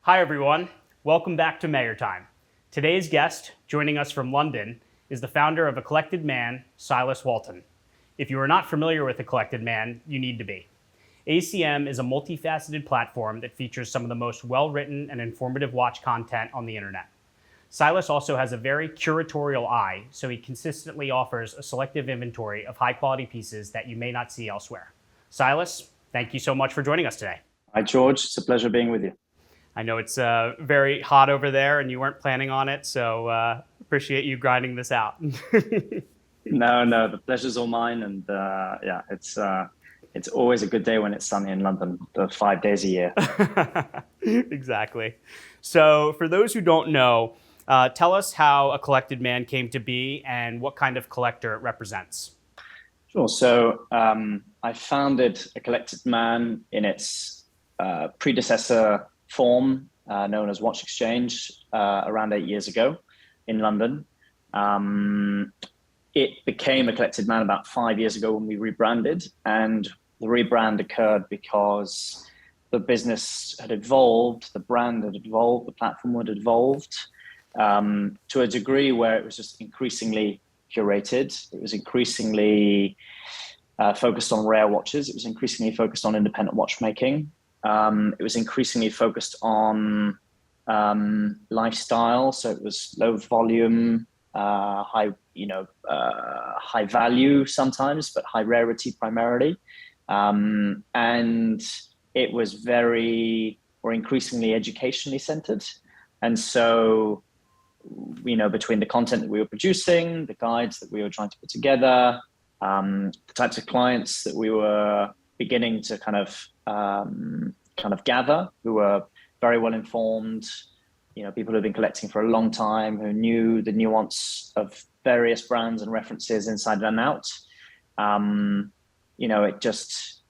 Hi everyone, welcome back to Mayor Time. Today's guest, joining us from London, is the founder of A Collected Man, Silas Walton. If you are not familiar with A Collected Man, you need to be. ACM is a multifaceted platform that features some of the most well-written and informative watch content on the internet. Silas also has a very curatorial eye, so he consistently offers a selective inventory of high-quality pieces that you may not see elsewhere. Silas, thank you so much for joining us today. Hi, George. It's a pleasure being with you. I know it's very hot over there and you weren't planning on it, so appreciate you grinding this out. No, the pleasure's all mine. And it's always a good day when it's sunny in London, 5 days a year. Exactly. So for those who don't know, tell us how A Collected Man came to be and what kind of collector it represents. Sure. So I founded A Collected Man in its predecessor form, known as Watch Exchange, around 8 years ago in London. It became A Collected Man about 5 years ago when we rebranded, and the rebrand occurred because the business had evolved, the brand had evolved, the platform had evolved to a degree where it was just increasingly curated. It was increasingly focused on rare watches. It was increasingly focused on independent watchmaking. It was increasingly focused on lifestyle, so it was low volume, high value sometimes, but high rarity primarily. And it was increasingly educationally centered. And so, between the content that we were producing, the guides that we were trying to put together, the types of clients that we were beginning to kind of gather, who were very well informed, people who've been collecting for a long time, who knew the nuance of various brands and references inside and out. It just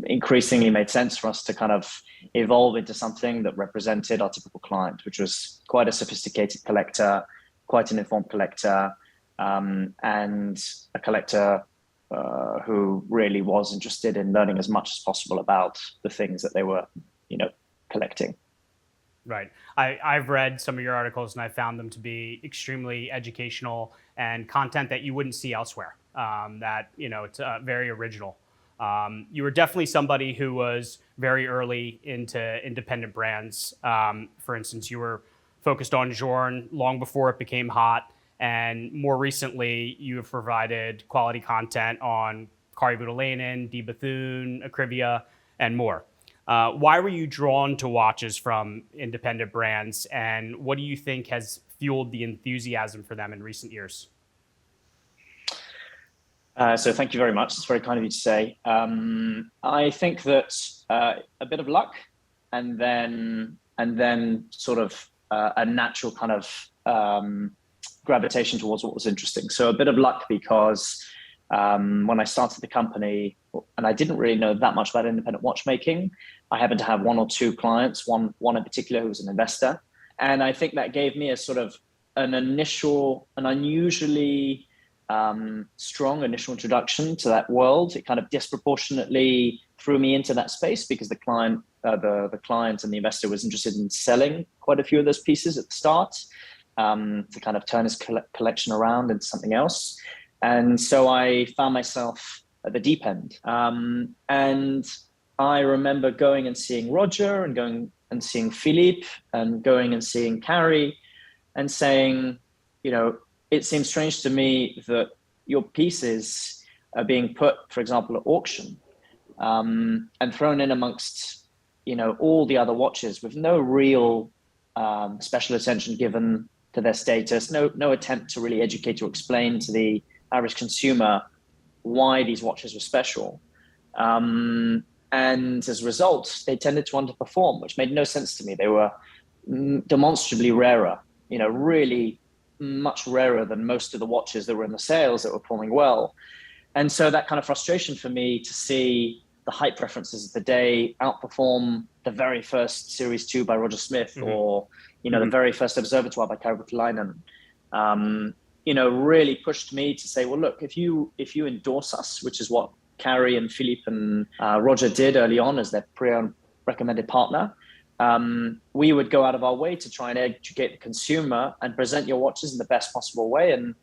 increasingly made sense for us to kind of evolve into something that represented our typical client, which was quite a sophisticated collector, quite an informed collector, and a collector who really was interested in learning as much as possible about the things that they were, collecting. Right. I've read some of your articles and I found them to be extremely educational and content that you wouldn't see elsewhere. It's very original. You were definitely somebody who was very early into independent brands. For instance, you were focused on Journe long before it became hot. And more recently, you have provided quality content on Kari Voutilainen, Bethune, Akrivia, and more. Why were you drawn to watches from independent brands, and what do you think has fueled the enthusiasm for them in recent years? So thank you very much. It's very kind of you to say. I think that a bit of luck, and then sort of a natural kind of gravitation towards what was interesting. So a bit of luck because when I started the company, and I didn't really know that much about independent watchmaking, I happened to have one or two clients, one in particular who was an investor. And I think that gave me a sort of an unusually strong initial introduction to that world. It kind of disproportionately threw me into that space because the client and the investor was interested in selling quite a few of those pieces at the start, to kind of turn his collection around into something else. And so I found myself at the deep end. And I remember going and seeing Roger and going and seeing Philippe and going and seeing Kari and saying, it seems strange to me that your pieces are being put, for example, at auction, and thrown in amongst, all the other watches with no real special attention given to their status, no attempt to really educate or explain to the average consumer why these watches were special. And as a result, they tended to underperform, which made no sense to me. They were demonstrably rarer, really much rarer than most of the watches that were in the sales that were performing well. And so that kind of frustration for me to see the hype references of the day outperform the very first Series 2 by Roger Smith, or, the very first Observatoire by Kari Voutilainen, really pushed me to say, well, look, if you endorse us, which is what Kari and Philippe and Roger did early on as their pre-owned recommended partner, we would go out of our way to try and educate the consumer and present your watches in the best possible way. And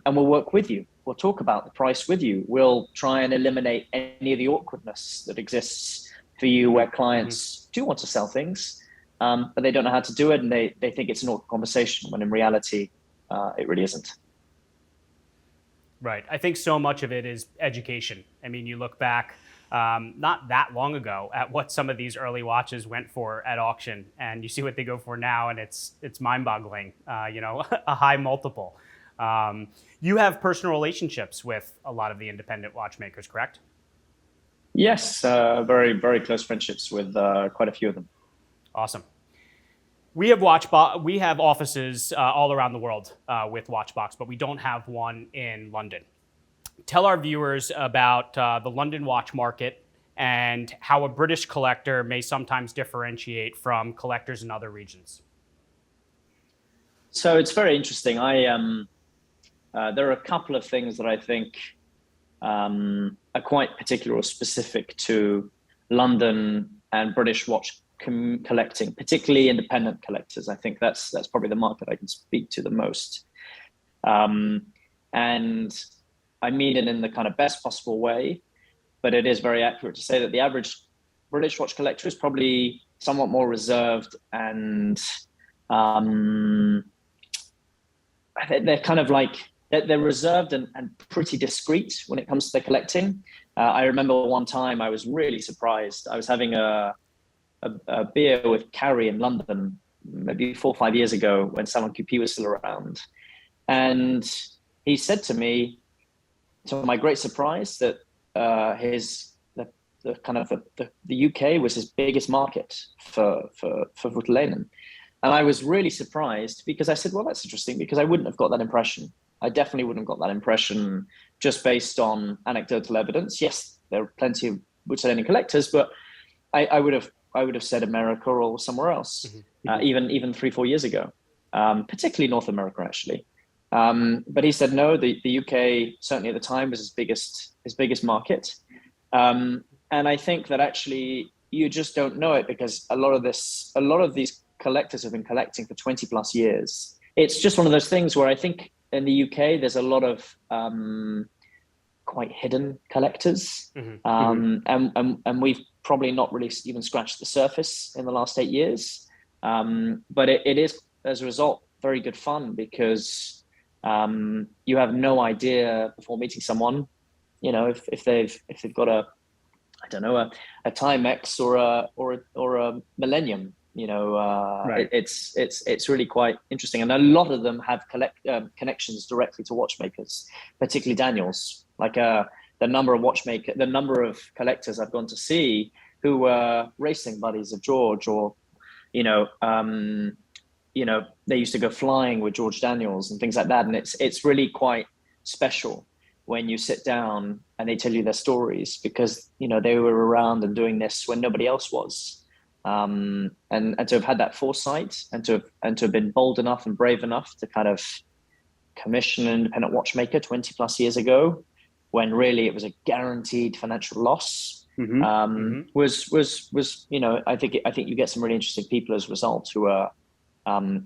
we'll work with you. We'll talk about the price with you. We'll try and eliminate any of the awkwardness that exists for you where clients do want to sell things, but they don't know how to do it. And they think it's an awkward conversation when in reality, it really isn't. Right. I think so much of it is education. I mean, you look back not that long ago at what some of these early watches went for at auction, and you see what they go for now, and it's mind-boggling. A high multiple. You have personal relationships with a lot of the independent watchmakers, correct? Yes, very, very close friendships with quite a few of them. Awesome. We have we have offices all around the world with Watchbox, but we don't have one in London. Tell our viewers about the London watch market and how a British collector may sometimes differentiate from collectors in other regions. So it's very interesting. There are a couple of things that I think are quite particular or specific to London and British watch collecting, particularly independent collectors. I think that's probably the market I can speak to the most. And I mean it in the kind of best possible way, but it is very accurate to say that the average British watch collector is probably somewhat more reserved, and they're kind of like, they're reserved and pretty discreet when it comes to their collecting. I remember one time I was really surprised. I was having a beer with Carrie in London, maybe 4 or 5 years ago when Salon QP was still around. And he said to me, to my great surprise, that the UK was his biggest market for Voutilanen. And I was really surprised because I said, well, that's interesting, because I wouldn't have got that impression. I definitely wouldn't have got that impression just based on anecdotal evidence. Yes, there are plenty of Voutilanen collectors, but I would have said America or somewhere else, even 3-4 years ago, particularly North America, actually. But he said, no, the UK, certainly at the time, was his biggest market. And I think that actually you just don't know it, because a lot of these collectors have been collecting for 20 plus years. It's just one of those things where I think in the UK, there's a lot of quite hidden collectors. And we've probably not really even scratched the surface in the last 8 years. But it is, as a result, very good fun, because you have no idea before meeting someone, if they've got a Timex or a Millennium. Right. It's really quite interesting, and a lot of them have connections directly to watchmakers, particularly Daniels. Like the number of collectors I've gone to see who were racing buddies of George, or they used to go flying with George Daniels and things like that. And it's really quite special when you sit down and they tell you their stories, because they were around and doing this when nobody else was. And to have had that foresight, and to have been bold enough and brave enough to kind of commission an independent watchmaker 20 plus years ago, when really it was a guaranteed financial loss, was I think you get some really interesting people as a result, who are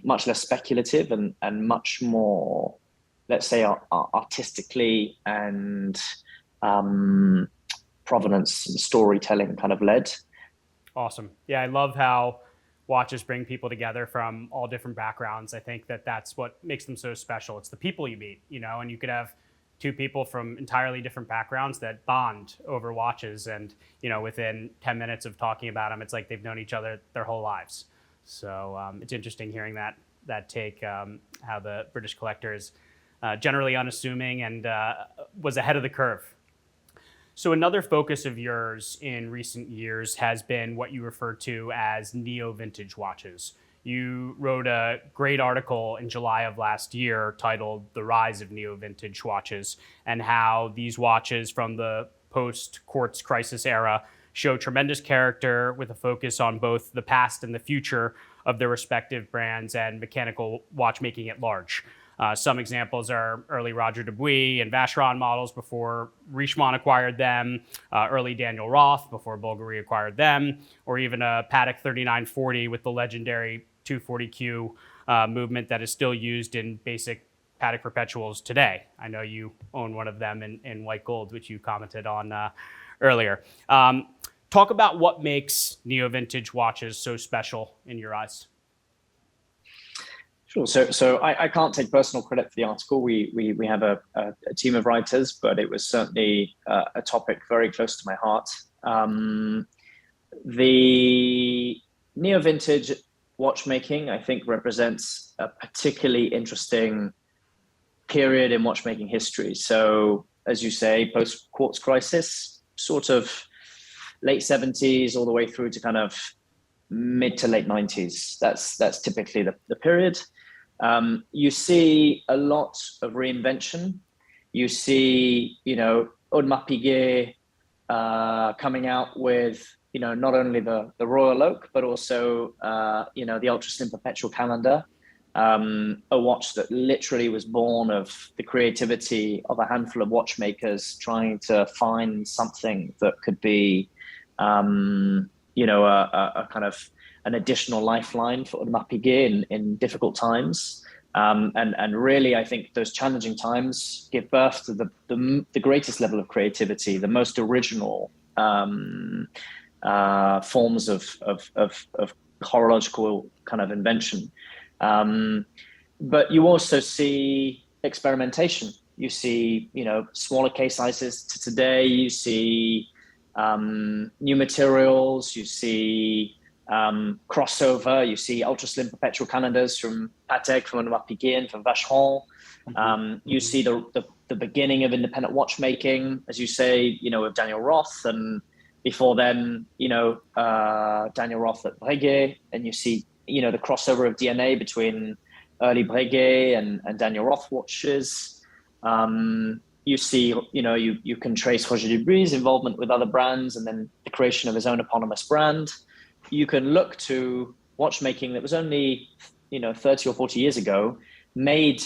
much less speculative and much more, let's say, artistically and provenance and storytelling kind of led. Awesome. Yeah, I love how watches bring people together from all different backgrounds. I think that's what makes them so special. It's the people you meet, and you could have two people from entirely different backgrounds that bond over watches, and within 10 minutes of talking about them, it's like they've known each other their whole lives. So it's interesting hearing that take, how the British collector is generally unassuming and was ahead of the curve. So another focus of yours in recent years has been what you refer to as neo-vintage watches. You wrote a great article in July of last year titled "The Rise of Neo-Vintage Watches," and how these watches from the post-quartz crisis era show tremendous character, with a focus on both the past and the future of their respective brands and mechanical watchmaking at large. Some examples are early Roger Dubuis and Vacheron models before Richemont acquired them, early Daniel Roth before Bulgari acquired them, or even a Patek 3940 with the legendary 240Q movement that is still used in basic Patek Perpetuals today. I know you own one of them in white gold, which you commented on earlier. Talk about what makes neo-vintage watches so special in your eyes. Sure. So I can't take personal credit for the article. We have a team of writers, but it was certainly a topic very close to my heart. The neo-vintage watchmaking, I think, represents a particularly interesting period in watchmaking history. So, as you say, post-quartz crisis, sort of late 70s all the way through to kind of mid to late 90s. That's typically the period. You see a lot of reinvention. You see, Audemars Piguet coming out with, not only the Royal Oak, but also, the Ultra Slim Perpetual Calendar, a watch that literally was born of the creativity of a handful of watchmakers trying to find something that could be, a kind of an additional lifeline for Audemars Piguet in difficult times. And really, I think those challenging times give birth to the greatest level of creativity, the most original forms of horological kind of invention. But you also see experimentation. You see, smaller case sizes to today. You see new materials. You see crossover. You see ultra slim perpetual calendars from Patek, from Audemars Piguet, and from Vacheron. You see the beginning of independent watchmaking, as you say, with Daniel Roth, and before then, Daniel Roth at Breguet, and you see, the crossover of DNA between early Breguet and Daniel Roth watches. You see, you can trace Roger Dubuis' involvement with other brands and then the creation of his own eponymous brand. You can look to watchmaking that was only, 30 or 40 years ago, made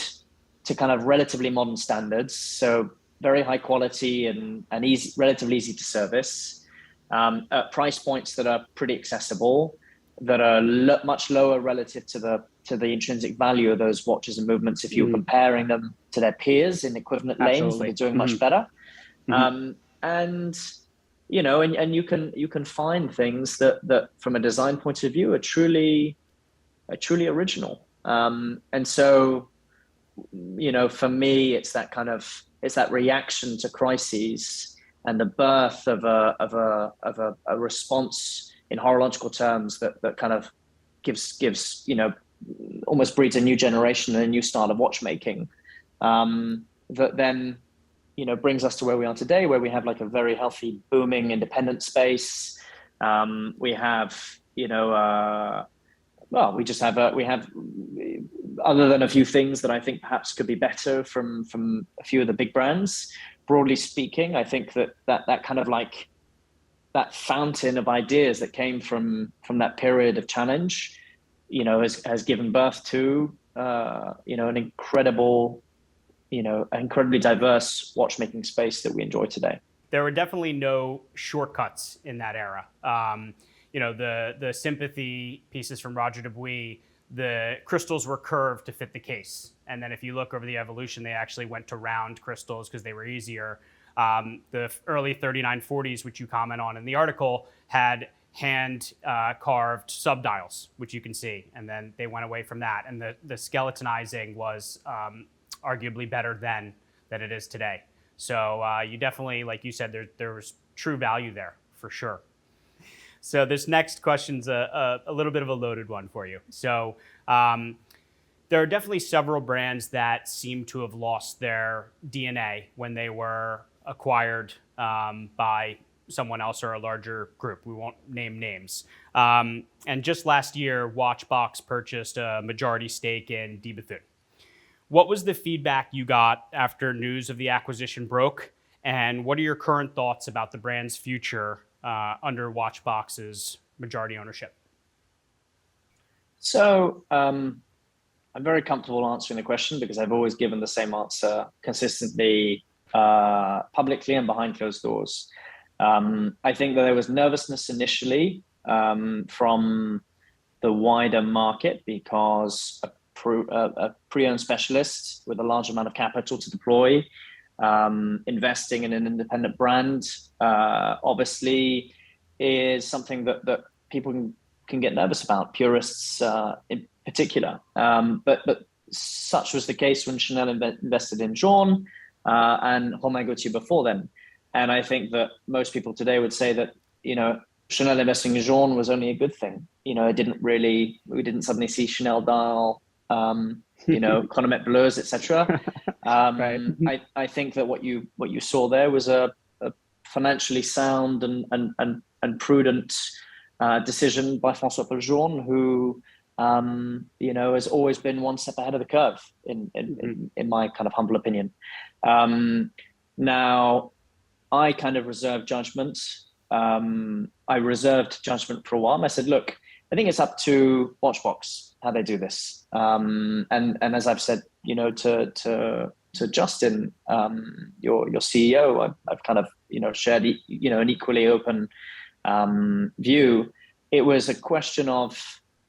to kind of relatively modern standards. So very high quality and easy, relatively easy to service, at price points that are pretty accessible, that are much lower relative to the intrinsic value of those watches and movements if you're comparing them to their peers in equivalent lanes that are doing much better. And you can find things that from a design point of view are truly original. And so, for me, it's that reaction to crises and the birth of a response in horological terms that kind of gives almost breeds a new generation and a new style of watchmaking, that then brings us to where we are today, where we have like a very healthy, booming independent space. We have we have other than a few things that I think perhaps could be better from a few of the big brands. Broadly speaking, I think that kind of like that fountain of ideas that came from that period of challenge, has given birth to an incredibly diverse watchmaking space that we enjoy today. There were definitely no shortcuts in that era. The sympathy pieces from Roger Dubuis, the crystals were curved to fit the case. And then if you look over the evolution, they actually went to round crystals because they were easier. The early 3940s, which you comment on in the article, had hand carved subdials, which you can see. And then they went away from that. And the skeletonizing was arguably better then than it is today. So you definitely, like you said, there was true value there for sure. So this next question's a little bit of a loaded one for you. So there are definitely several brands that seem to have lost their DNA when they were acquired by someone else or a larger group. We won't name names. And just last year, Watchbox purchased a majority stake in Bethune. What was the feedback you got after news of the acquisition broke? And what are your current thoughts about the brand's future under Watchbox's majority ownership? So I'm very comfortable answering the question because I've always given the same answer consistently, publicly and behind closed doors. I think that there was nervousness initially from the wider market because a pre-owned specialist with a large amount of capital to deploy, investing in an independent brand, obviously is something that people can get nervous about, purists in particular. But such was the case when Chanel invested in Jean and Romain Gaultier before them. And I think that most people today would say that, Chanel investing in Jean was only a good thing. We didn't suddenly see Chanel dial, Chronomètre Bleus, etc. Right. I think that what you saw there was a financially sound and prudent decision by François Jean, who has always been one step ahead of the curve in my kind of humble opinion. Now, I kind of reserved judgment. I reserved judgment for a while. And I said, look, I think it's up to Watchbox how they do this. And as I've said, to Justin, your CEO, I've kind of shared an equally open view. It was a question of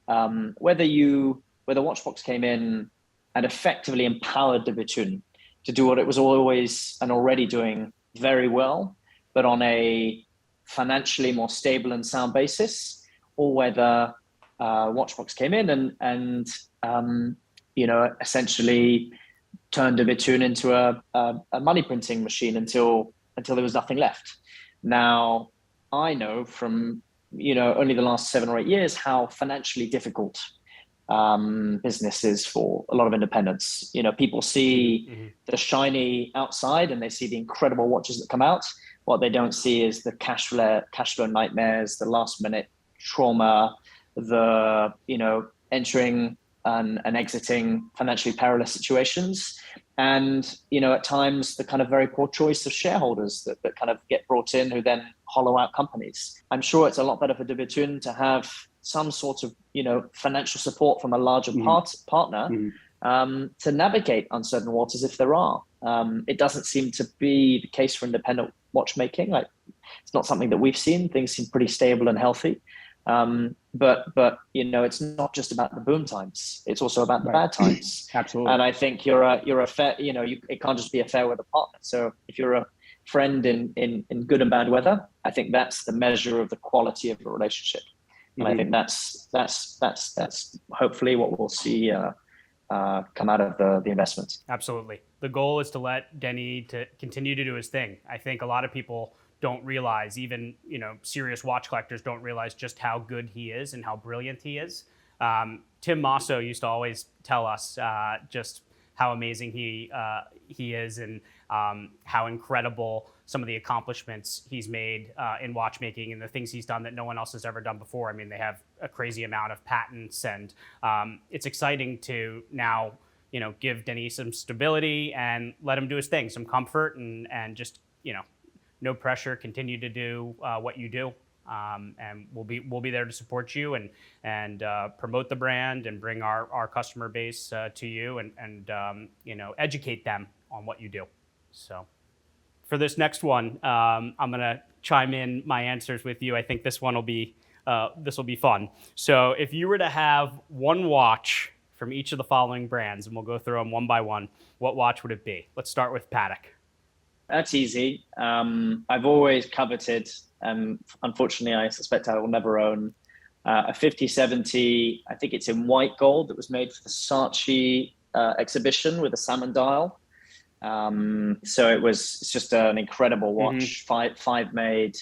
whether Watchbox came in and effectively empowered the Bethune to do what it was always and already doing very well, but on a financially more stable and sound basis, or whether Watchbox came in and essentially turned a Bethune into a money printing machine until there was nothing left. Now, I know from only the last 7 or 8 years how financially difficult business is for a lot of independents. People see the shiny outside and they see the incredible watches that come out. What they don't see is the cash flow nightmares, the last minute trauma, the entering and exiting financially perilous situations, and at times the kind of very poor choice of shareholders that kind of get brought in who then hollow out companies. I'm sure it's a lot better for de Bethune to have some sort of financial support from a larger partner to navigate uncertain waters if there are. It doesn't seem to be the case for independent watchmaking. It's not something that we've seen. Things seem pretty stable and healthy. But it's not just about the boom times. It's also about the bad times. Absolutely. And I think you're a fair, it can't just be a fair weather partner. So if you're a friend in good and bad weather, I think that's the measure of the quality of a relationship. And I think that's hopefully what we'll see come out of the investment. Absolutely. The goal is to let Denis to continue to do his thing. I think a lot of people don't realize, even serious watch collectors don't realize just how good he is and how brilliant he is. Tim Masso used to always tell us just how amazing he is and how incredible some of the accomplishments he's made in watchmaking and the things he's done that no one else has ever done before. I mean, they have a crazy amount of patents, and it's exciting to now give Denis some stability and let him do his thing, some comfort, and just no pressure, continue to do what you do. And we'll be there to support you and promote the brand and bring our customer base to you and educate them on what you do. So for this next one, I'm gonna chime in my answers with you. I think this one will be fun. So if you were to have one watch from each of the following brands, and we'll go through them one by one, what watch would it be? Let's start with Patek. That's easy. I've always coveted, and unfortunately I suspect I will never own, a 5070. I think it's in white gold that was made for the Saatchi exhibition with a salmon dial. So it's just an incredible watch, five made.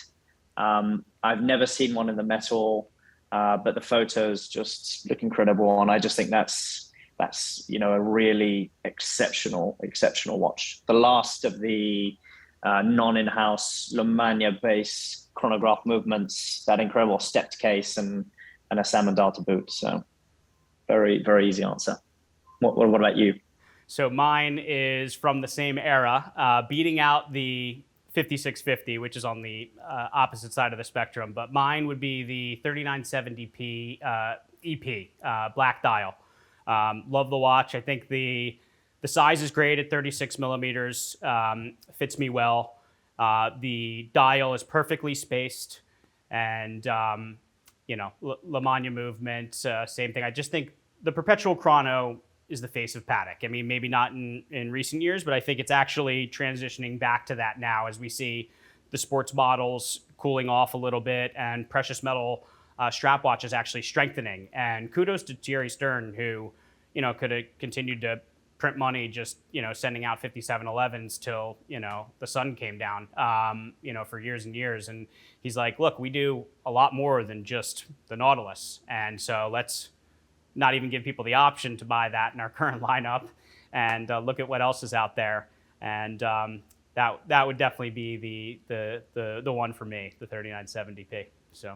I've never seen one in the metal, but the photos just look incredible. And I just think that's a really exceptional watch. The last of the non-in-house Lomania base chronograph movements, that incredible stepped case and a salmon dial to boot. So very, very easy answer. What about you? So mine is from the same era, beating out the 5650, which is on the opposite side of the spectrum. But mine would be the 3970p EP, black dial. Love the watch. I think the size is great at 36 millimeters. Fits me well. The dial is perfectly spaced, and La Magna movement, same thing. I just think the perpetual chrono is the face of Patek. I mean, maybe not in recent years, but I think it's actually transitioning back to that now as we see the sports models cooling off a little bit and precious metal strap watch is actually strengthening. And kudos to Thierry Stern, who, could have continued to print money just, sending out 5711s till, the sun came down, for years and years. And he's like, look, we do a lot more than just the Nautilus. And so let's not even give people the option to buy that in our current lineup and look at what else is out there. And that would definitely be the one for me, the 3970p. So.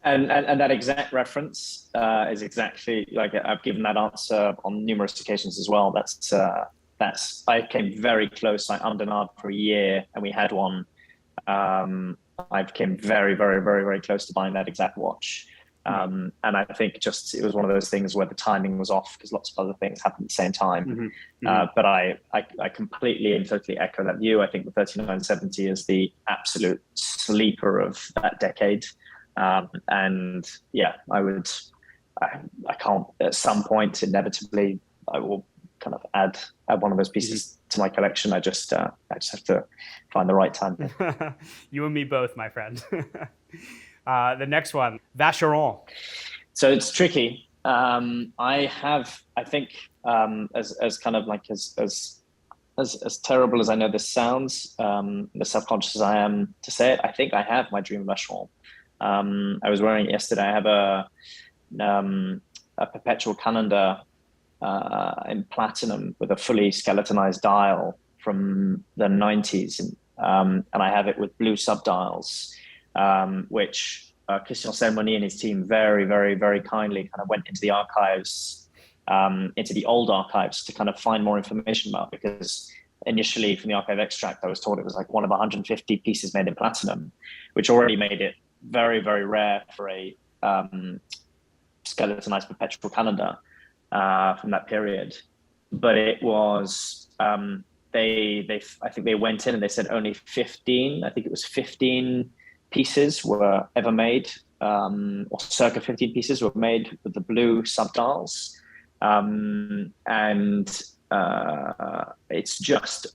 And that exact reference is exactly like I've given that answer on numerous occasions as well. That's I came very close. I undernard for a year, and we had one. I came very, very, very, very close to buying that exact watch. And I think just it was one of those things where the timing was off because lots of other things happened at the same time. But I completely and totally echo that view. I think the 3970 is the absolute sleeper of that decade. And yeah, I can't, at some point, inevitably, I will kind of add one of those pieces to my collection. I just have to find the right time. You and me both, my friend. The next one, Vacheron. So it's tricky. I think, as kind of like as terrible as I know this sounds, as self-conscious as I am to say it, I think I have my dream Vacheron. I was wearing it yesterday. I have a perpetual calendar in platinum with a fully skeletonized dial from the 90s, and I have it with blue subdials, which Christian Sermoni and his team very, very, very kindly kind of went into the archives, into the old archives to kind of find more information about, because initially from the archive extract, I was told it was like one of 150 pieces made in platinum, which already made it very, very rare for a skeletonized perpetual calendar from that period. But it was I think they went in and they said only 15. I think it was 15 pieces were ever made, or circa 15 pieces were made with the blue subdials, and it's just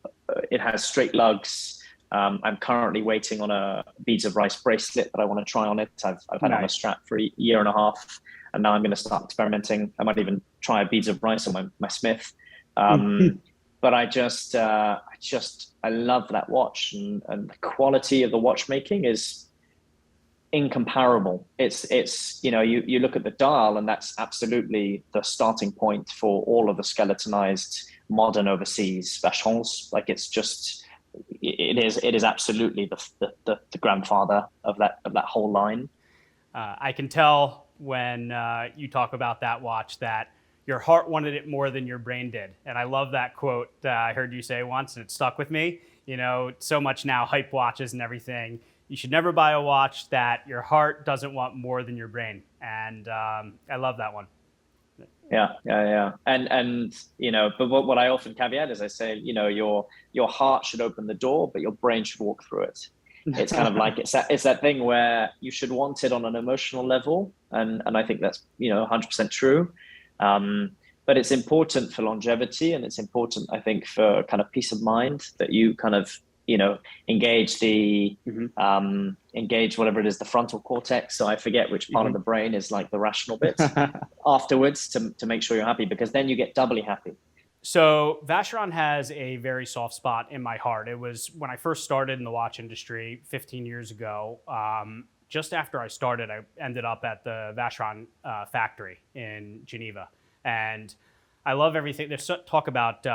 it has straight lugs. I'm currently waiting on a beads of rice bracelet that I want to try on it. I've had on a strap for a year and a half, and now I'm going to start experimenting. I might even try a beads of rice on my Smith. But I love that watch, and the quality of the watchmaking is incomparable. It's you look at the dial, and that's absolutely the starting point for all of the skeletonized modern overseas Vacherons. Like it is absolutely the grandfather of that whole line. I can tell when you talk about that watch that your heart wanted it more than your brain did. And I love that quote I heard you say once, and it stuck with me. So much now, hype watches and everything. You should never buy a watch that your heart doesn't want more than your brain. And I love that one. Yeah. And but what I often caveat is I say, your heart should open the door, but your brain should walk through it. It's kind of like it's that thing where you should want it on an emotional level, and I think that's 100% true. But it's important for longevity, and it's important, I think, for kind of peace of mind that you kind of engage engage whatever it is, the frontal cortex. So I forget which part of the brain is like the rational bit afterwards to make sure you're happy, because then you get doubly happy. So Vacheron has a very soft spot in my heart. It was when I first started in the watch industry 15 years ago. Just after I started, I ended up at the Vacheron factory in Geneva. And I love everything. There's talk about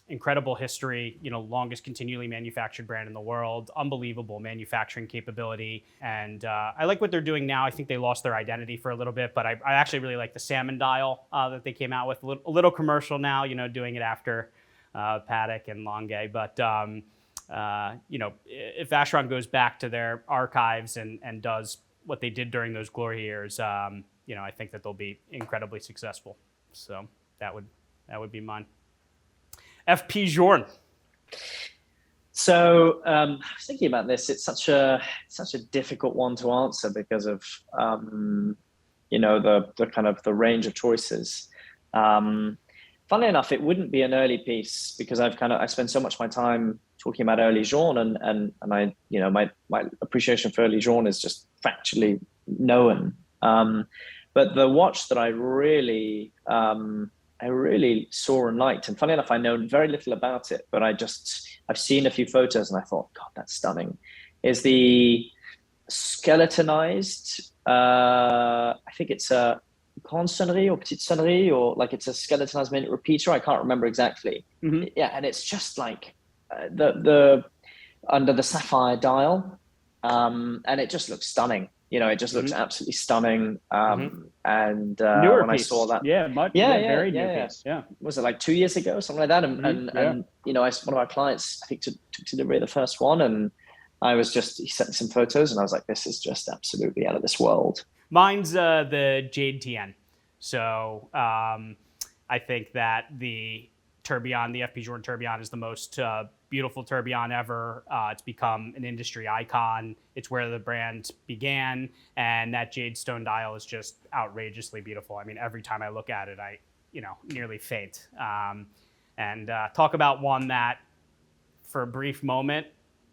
incredible history, longest continually manufactured brand in the world, unbelievable manufacturing capability. And I like what they're doing now. I think they lost their identity for a little bit, but I actually really like the salmon dial that they came out with. A little commercial now, doing it after Patek and Lange. But, if Vacheron goes back to their archives and does what they did during those glory years, I think that they'll be incredibly successful. So that would be mine. FP Journe. So I was thinking about this. It's such a difficult one to answer because of the kind of the range of choices. Funnily enough, it wouldn't be an early piece because I spend so much of my time talking about early Journe, and I my appreciation for early Journe is just factually known. But the watch that I really saw and liked, and funny enough, I know very little about it, but I've seen a few photos and I thought, God, that's stunning. Is the skeletonized? I think it's a grande sonnerie or petite sonnerie, or like it's a skeletonized minute repeater. I can't remember exactly. Mm-hmm. Yeah, and it's just like the under the sapphire dial, and it just looks stunning. It just looks absolutely stunning. And newer when piece. I saw that, very new piece. Yeah, was it like 2 years ago, something like that? And one of our clients, I think, took delivery of the first one, and he sent me some photos, and I was like, this is just absolutely out of this world. Mine's the Jade TN. So I think that the tourbillon, the FP Journe tourbillon, is the most beautiful tourbillon ever. It's become an industry icon. It's where the brand began, and that jade stone dial is just outrageously beautiful. I mean, every time I look at it, I nearly faint. And talk about one that, for a brief moment,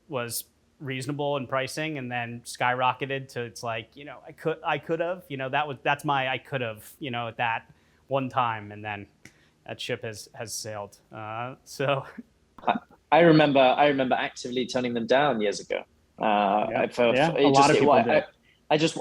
was reasonable in pricing and then skyrocketed to, it's like, I could have, that's my I could have, at that one time, and then that ship has sailed. So I remember actively turning them down years ago. A lot of people did.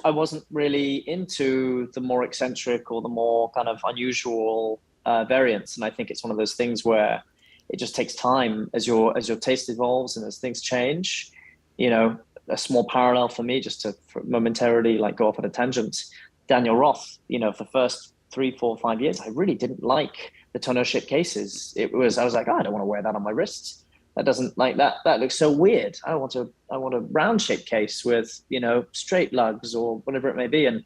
I wasn't really into the more eccentric or the more kind of unusual variants, and I think it's one of those things where it just takes time as your taste evolves and as things change. A small parallel for me, just to momentarily go off on a tangent. Daniel Roth, for the first 3, 4, 5 years, I really didn't like the tonneau ship cases. I was like, I don't want to wear that on my wrists. That doesn't that looks so weird. I want a round shaped case with, straight lugs or whatever it may be. And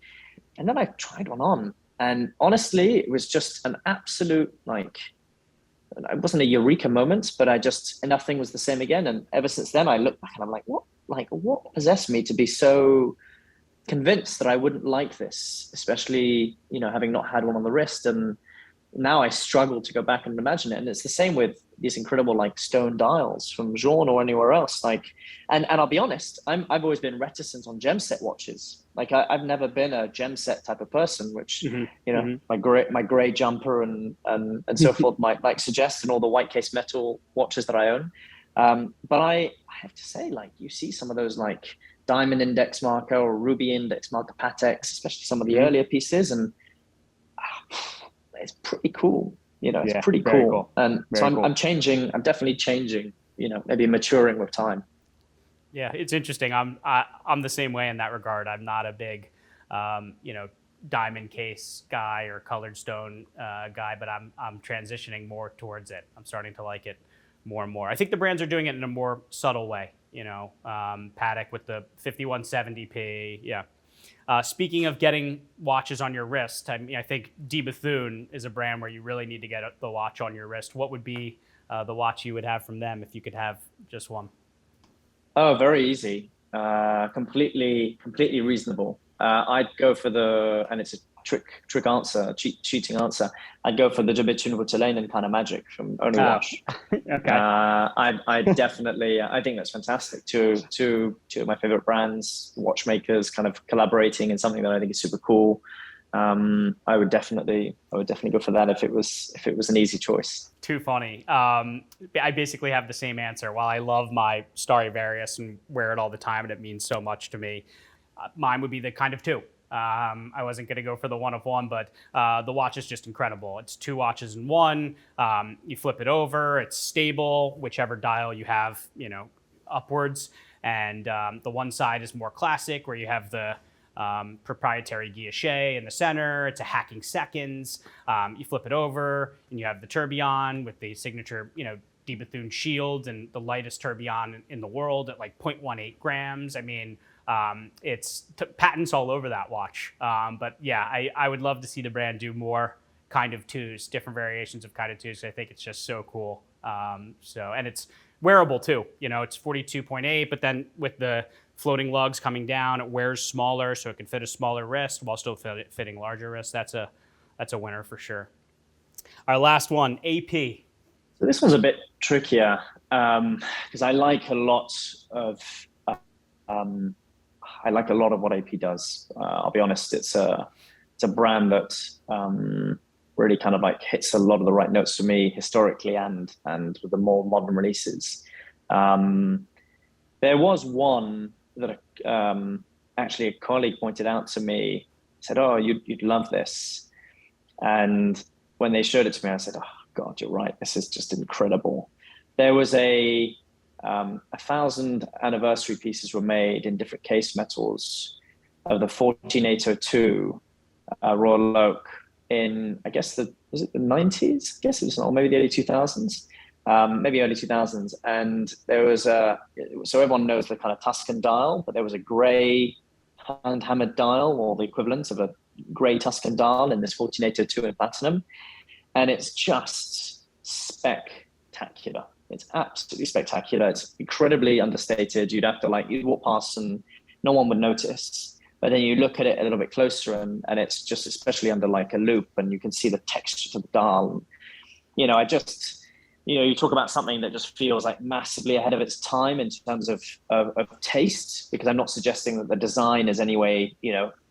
then I tried one on, and honestly, it was just an absolute, it wasn't a eureka moment, but nothing was the same again. And ever since then, I look back and I'm like, what possessed me to be so convinced that I wouldn't like this, especially, having not had one on the wrist. And now I struggle to go back and imagine it. And it's the same with these incredible stone dials from Journe or anywhere else. And I'll be honest, I've always been reticent on gem set watches. I've never been a gem set type of person, which my gray jumper and so forth might suggest, and all the white case metal watches that I own. But I have to say, you see some of those diamond index marker or ruby index marker Pateks, especially some of the earlier pieces, and it's pretty cool. It's pretty cool. And so I'm changing. I'm definitely changing. Maybe maturing with time. Yeah, it's interesting. I'm the same way in that regard. I'm not a big, diamond case guy or colored stone guy, but I'm transitioning more towards it. I'm starting to like it more and more. I think the brands are doing it in a more subtle way. Patek with the 5170p. Yeah. Speaking of getting watches on your wrist, I think Bethune is a brand where you really need to get the watch on your wrist. What would be the watch you would have from them if you could have just one? Oh, very easy. Completely reasonable. I'd go for and it's a trick answer, cheating answer. I'd go for the Bethune Rutelainen kind of magic from Only Watch. Okay. I definitely, I think that's fantastic. Two of my favorite brands, watchmakers, kind of collaborating in something that I think is super cool. I would definitely go for that if it was an easy choice. Too funny. I basically have the same answer. While I love my Stradivarius and wear it all the time, and it means so much to me, mine would be the kind of two. I wasn't going to go for the one of one, but the watch is just incredible. It's 2 watches in one. You flip it over. It's stable, whichever dial you have, upwards. And the one side is more classic, where you have the proprietary guilloche in the center. It's a hacking seconds. You flip it over, and you have the tourbillon with the signature, Bethune shield, and the lightest tourbillon in the world at 0.18 grams. I mean, it's patents all over that watch. But yeah, I would love to see the brand do more kind of twos, different variations of kind of twos. I think it's just so cool. And it's wearable too. It's 42.8, but then with the floating lugs coming down, it wears smaller, so it can fit a smaller wrist while still fitting larger wrists. That's a winner for sure. Our last one, AP. So this one's a bit trickier because I like a lot of what AP does. I'll be honest, it's a brand that really kind of like hits a lot of the right notes for me historically and with the more modern releases. There was one that actually a colleague pointed out to me, said, "Oh, you'd love this," and when they showed it to me, I said, "Oh God, you're right. This is just incredible." There was 1,000 anniversary pieces were made in different case metals of the 14802 Royal Oak in, I guess, was it the 90s? I guess it was, or maybe the early 2000s, maybe early 2000s. And there was so everyone knows the kind of Tuscan dial, but there was a gray hand-hammered dial, or the equivalent of a gray Tuscan dial in this 14802 in platinum. And it's just spectacular. It's absolutely spectacular. It's incredibly understated. You'd walk past and no one would notice. But then you look at it a little bit closer and it's just, especially under like a loop, and you can see the texture to the dial. You talk about something that just feels like massively ahead of its time in terms of taste, because I'm not suggesting that the design is anyway,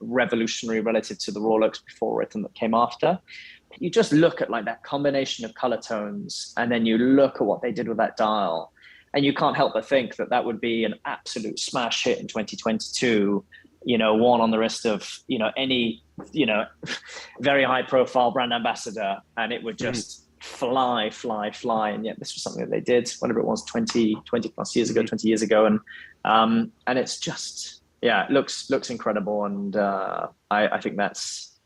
revolutionary relative to the Royal Oaks before it and that came after. You just look at like that combination of color tones, and then you look at what they did with that dial, and you can't help but think that would be an absolute smash hit in 2022, worn on the wrist of, any, very high profile brand ambassador, and it would just fly. And yet this was something that they did, whatever it was, 20 plus years ago, 20 years ago. And it's just, it looks incredible. And I think that's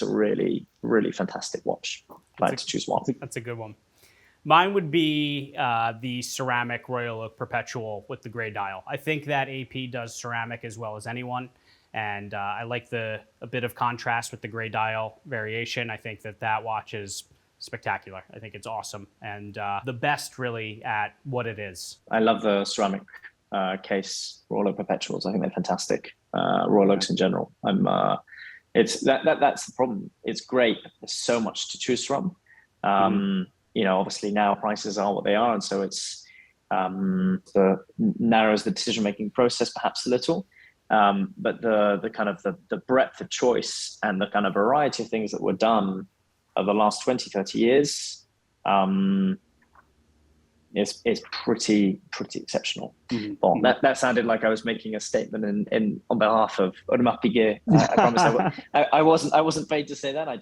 a really, really fantastic watch. I'd like to choose one. That's a good one. Mine would be the ceramic Royal Oak Perpetual with the gray dial. I think that AP does ceramic as well as anyone. And I like a bit of contrast with the gray dial variation. I think that watch is spectacular. I think it's awesome. And the best really at what it is. I love the ceramic case Royal Oak Perpetuals. I think they're fantastic. Royal Oaks in general. That's the problem. It's great. There's so much to choose from. Obviously now prices are what they are, and so it's narrows the decision-making process perhaps a little. But the kind of the breadth of choice and the kind of variety of things that were done over the last 20, 30 years is pretty exceptional. Bon, that sounded like I was making a statement on behalf of Audemars Piguet. I promise I wasn't paid to say that. I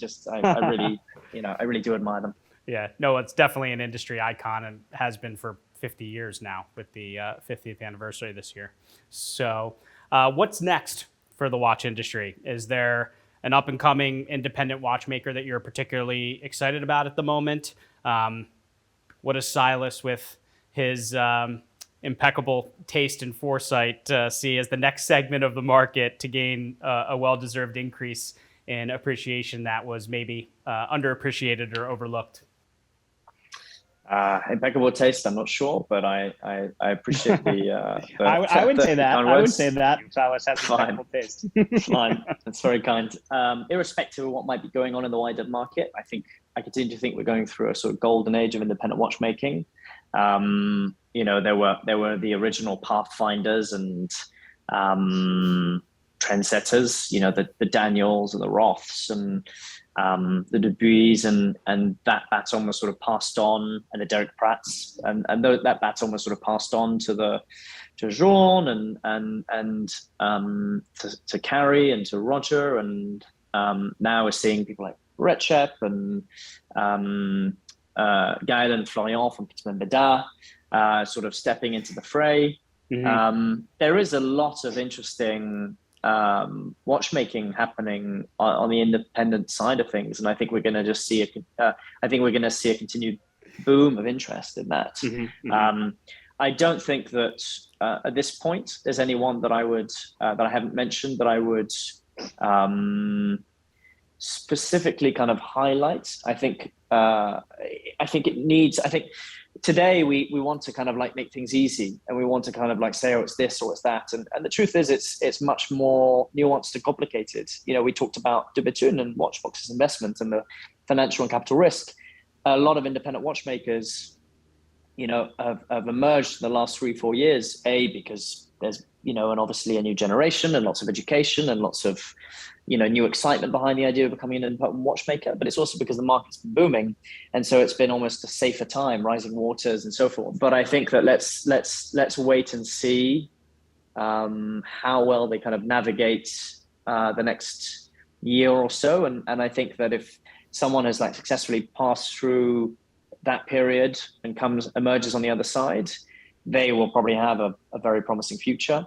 really do admire them. Yeah, no, it's definitely an industry icon and has been for 50 years now with the 50th anniversary this year. So what's next for the watch industry? Is there an up-and-coming independent watchmaker that you're particularly excited about at the moment? What does Silas, with his impeccable taste and foresight, see as the next segment of the market to gain a well-deserved increase in appreciation that was maybe underappreciated or overlooked? Impeccable taste, I'm not sure, but I appreciate I would say that. I would say that Silas has impeccable taste. Fine. That's very kind. Irrespective of what might be going on in the wider market, I continue to think we're going through a sort of golden age of independent watchmaking. There were the original pathfinders and trendsetters, the Daniels and the Roths and the Dubuis, and that baton was sort of passed on, and the Derek Pratts, and that baton was sort of passed on to Jean and to Carrie and to Roger, and now we're seeing people like Recep and Gaël and Florian from Pitman Beda sort of stepping into the fray. There is a lot of interesting watchmaking happening on the independent side of things, and I think we're going to just see a continued boom of interest in that. I don't think that at this point there's anyone that I haven't mentioned that I would specifically kind of highlight. I think it needs. I think today we want to kind of like make things easy, and we want to kind of like say, oh, it's this or it's that. And the truth is, it's much more nuanced and complicated. You know, we talked about Bethune and Watchbox's investment and the financial and capital risk. A lot of independent watchmakers, you know, have emerged in the last 3-4 years, because there's, you know, and obviously a new generation and lots of education and lots of, you know, new excitement behind the idea of becoming an independent watchmaker, but it's also because the market's been booming. And so it's been almost a safer time, rising waters and so forth. But I think that let's wait and see how well they kind of navigate the next year or so. And I think that if someone has like successfully passed through that period and emerges on the other side, they will probably have a very promising future,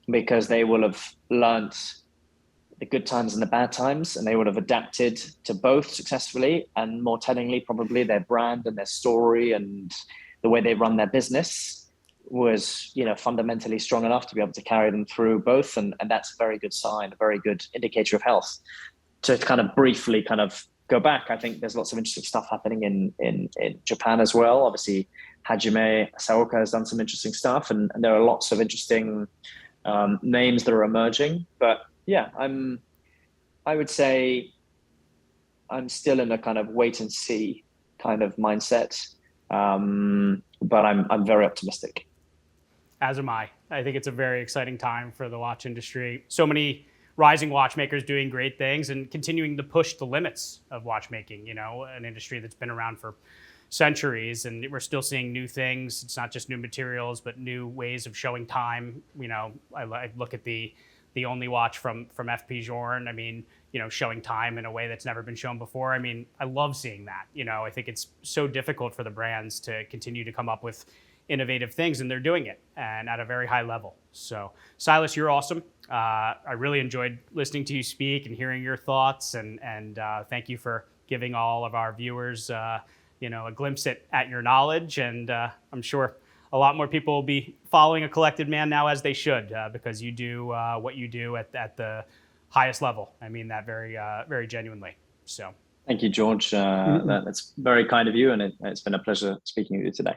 because they will have learnt the good times and the bad times, and they would have adapted to both successfully. And more tellingly, probably their brand and their story and the way they run their business was, you know, fundamentally strong enough to be able to carry them through both. And that's a very good sign, a very good indicator of health. To kind of briefly kind of go back, I think there's lots of interesting stuff happening in Japan as well. Obviously, Hajime Saoka has done some interesting stuff, and there are lots of interesting names that are emerging. But yeah, I would say I'm still in a kind of wait and see kind of mindset, but I'm very optimistic. As am I. I think it's a very exciting time for the watch industry. So many rising watchmakers doing great things and continuing to push the limits of watchmaking, you know, an industry that's been around for centuries, and we're still seeing new things. It's not just new materials, but new ways of showing time. You know, I look at the only watch from FP Journe. I mean, you know, showing time in a way that's never been shown before. I mean, I love seeing that. You know, I think it's so difficult for the brands to continue to come up with innovative things, and they're doing it, and at a very high level. So, Silas, you're awesome. I really enjoyed listening to you speak and hearing your thoughts, and thank you for giving all of our viewers, you know, a glimpse at your knowledge. And I'm sure a lot more people will be following A Collected Man now, as they should, because you do what you do at the highest level. I mean that very genuinely. So, thank you, George. That's very kind of you, and it's been a pleasure speaking with you today.